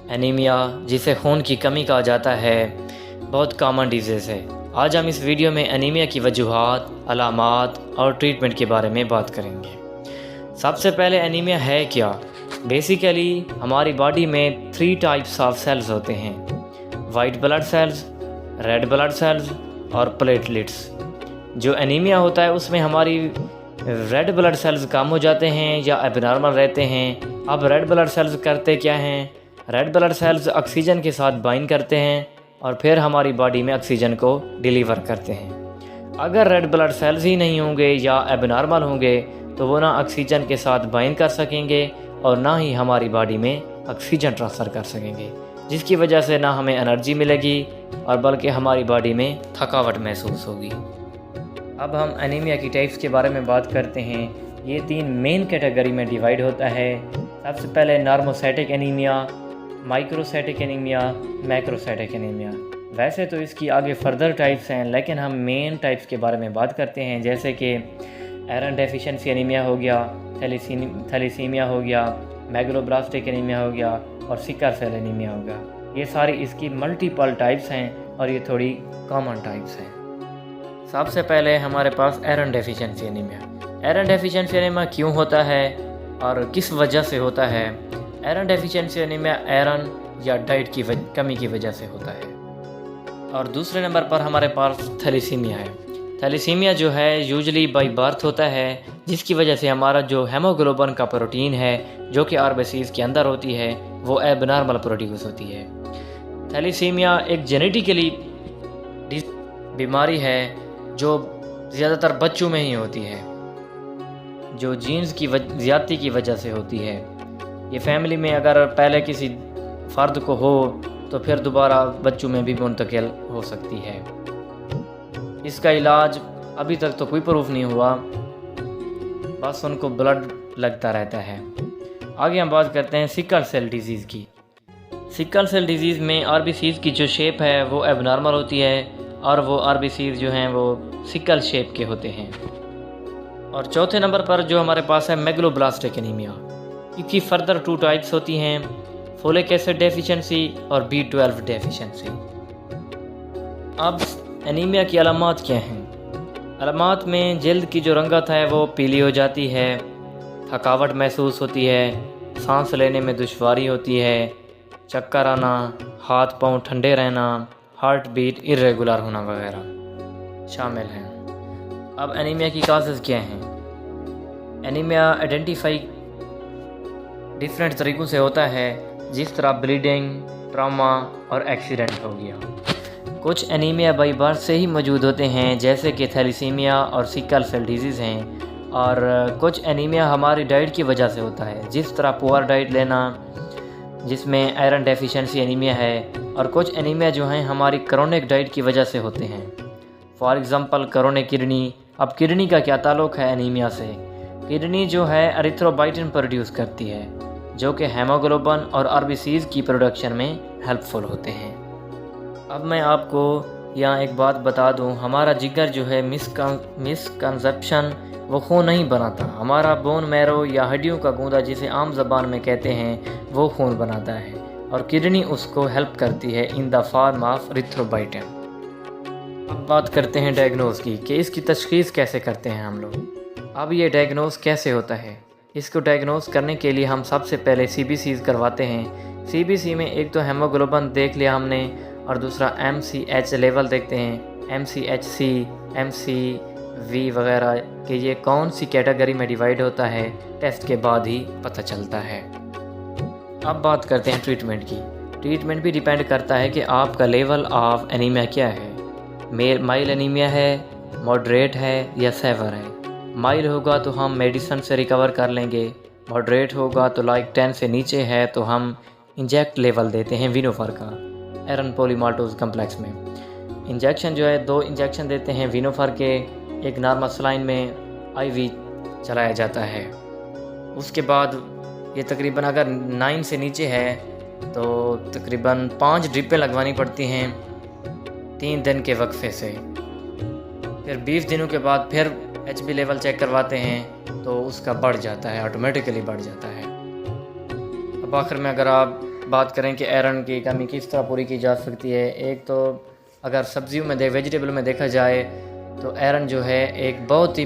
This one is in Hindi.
एनीमिया, जिसे खून की कमी कहा जाता है, बहुत कॉमन डिजीज़ है। आज हम इस वीडियो में एनीमिया की वजूहात, अलामात और ट्रीटमेंट के बारे में बात करेंगे। सबसे पहले एनीमिया है क्या? बेसिकली हमारी बॉडी में 3 टाइप्स ऑफ सेल्स होते हैं, white blood cells, red blood cells और प्लेटलेट्स। जो एनीमिया होता है उसमें हमारी रेड ब्लड सेल्स कम हो जाते हैं या एबनॉर्मल रहते हैं। अब रेड ब्लड सेल्स करते क्या हैं? रेड ब्लड सेल्स ऑक्सीजन के साथ बाइंड करते हैं और फिर हमारी बॉडी में ऑक्सीजन को डिलीवर करते हैं। अगर रेड ब्लड सेल्स ही नहीं होंगे या एबनॉर्मल होंगे तो वो ना ऑक्सीजन के साथ बाइंड कर सकेंगे और ना ही हमारी बॉडी में ऑक्सीजन ट्रांसफ़र कर सकेंगे, जिसकी वजह से ना हमें एनर्जी मिलेगी और बल्कि हमारी बॉडी में थकावट महसूस होगी। अब हम एनीमिया की टाइप्स के बारे में बात करते हैं। ये 3 मेन कैटेगरी में डिवाइड होता है। सबसे पहले normocytic anaemia, microcytic anaemia, macrocytic anaemia. वैसे तो इसकी आगे फर्दर टाइप्स हैं, लेकिन हम मेन टाइप्स के बारे में बात करते हैं, जैसे कि आयरन डेफिशिएंसी एनीमिया हो गया, थैलेसीमिया हो गया, मेगलोब्लास्टिक एनीमिया हो गया और सिकल सेल एनीमिया हो गया। ये सारी इसकी मल्टीपल टाइप्स हैं और ये थोड़ी कॉमन टाइप्स हैं। सबसे पहले हमारे पास iron deficiency anaemia. Iron deficiency anaemia क्यों होता है और किस वजह से होता है? आयरन डेफिशिएंसी एनीमिया आयरन या डाइट की कमी की वजह से होता है। और दूसरे नंबर पर हमारे पास थैलेसीमिया है। थैलेसीमिया जो है यूजुअली बाय बर्थ होता है, जिसकी वजह से हमारा जो हेमोग्लोबिन का प्रोटीन है जो कि आरबीसीज के अंदर होती है वो एबनॉर्मल प्रोड्यूस होती है। थैलेसीमिया एक जेनेटिकली बीमारी है जो ज़्यादातर बच्चों में ही होती है, जो जीन्स की ज़्यादती की वजह से होती है। ये फैमिली में अगर पहले किसी फ़र्द को हो तो फिर दोबारा बच्चों में भी मुंतकिल हो सकती है। इसका इलाज अभी तक तो कोई प्रूफ नहीं हुआ, बस उनको ब्लड लगता रहता है। आगे हम बात करते हैं सिकल सेल डिजीज़ की। सिकल सेल डिजीज़ में आरबीसीज की जो शेप है वो एबनॉर्मल होती है और वो आरबीसीज जो हैं वो सिकल शेप के होते हैं। और चौथे नंबर पर जो हमारे पास है मेगलोब्लास्टिक एनीमिया। इसकी फर्दर 2 टाइप्स होती हैं, फोलिक एसिड डेफिशिएंसी और B12 डेफिशिएंसी। अब एनीमिया की अलामात क्या हैं? अलामात में जल्द की जो रंगत है वो पीली हो जाती है, थकावट महसूस होती है, सांस लेने में दुश्वारी होती है, चक्कर आना, हाथ पांव ठंडे रहना, हार्ट बीट इरेगुलर होना वगैरह शामिल हैं। अब एनीमिया की काजेज़ क्या हैं? एनीमिया आइडेंटिफाई डिफरेंट तरीक़ों से होता है, जिस तरह ब्लीडिंग, ट्रॉमा और एक्सीडेंट हो गया। कुछ एनीमिया बाय बर्थ से ही मौजूद होते हैं, जैसे कि थैलेसीमिया और सिकल सेल डिजीज़ हैं। और कुछ एनीमिया हमारी डाइट की वजह से होता है, जिस तरह पुअर डाइट लेना, जिसमें आयरन डेफिशिएंसी एनीमिया है। और कुछ एनीमिया जो हैं हमारी क्रोनिक डाइट की वजह से होते हैं, फॉर एग्ज़ाम्पल क्रोनिक किडनी। अब किडनी का क्या ताल्लुक़ है एनीमिया से? किडनी जो है एरिथ्रोबाइटिन प्रोड्यूस करती है, जो कि हेमोग्लोबिन और आरबीसीज की प्रोडक्शन में हेल्पफुल होते हैं। अब मैं आपको यहाँ एक बात बता दूँ, हमारा जिगर जो है मिसकंसेप्शन वो खून नहीं बनाता। हमारा बोन मैरो या हड्डियों का गूंदा, जिसे आम ज़बान में कहते हैं, वो खून बनाता है और किडनी उसको हेल्प करती है इन द फॉर्म ऑफ एरिथ्रोबाइटिन। अब बात करते हैं डायग्नोज की कि इसकी तशख़ीस कैसे करते हैं हम लोग। अब ये डायग्नोज कैसे होता है? इसको डायग्नोज करने के लिए हम सबसे पहले CBCs करवाते हैं। CBC में एक तो हेमोग्लोबिन देख लिया हमने और दूसरा MCH लेवल देखते हैं, MCHC, MCV वगैरह कि ये कौन सी कैटेगरी में डिवाइड होता है, टेस्ट के बाद ही पता चलता है। अब बात करते हैं ट्रीटमेंट की। ट्रीटमेंट भी डिपेंड करता है कि आपका लेवल ऑफ एनीमिया क्या है। माइल्ड एनीमिया है, मॉडरेट है या सेवर है। माइल्ड होगा तो हम मेडिसिन से रिकवर कर लेंगे, मॉडरेट होगा तो लाइक 10 से नीचे है तो हम इंजेक्ट लेवल देते हैं विनोफर का, आयरन पॉलीमाल्टोज कम्प्लेक्स में। इंजेक्शन जो है 2 इंजेक्शन देते हैं विनोफर के, एक नॉर्मल सलाइन में IV चलाया जाता है। उसके बाद ये तकरीबन अगर 9 से नीचे है तो तकरीबन 5 ड्रिपें लगवानी पड़ती हैं 3 दिन के वक्फे से। फिर 20 दिनों के बाद फिर HB लेवल चेक करवाते हैं तो उसका बढ़ जाता है, ऑटोमेटिकली बढ़ जाता है। अब आखिर में अगर आप बात करें कि आयरन की कमी किस तरह पूरी की जा सकती है, एक तो अगर सब्जियों में वेजिटेबल में देखा जाए तो आयरन जो है एक बहुत ही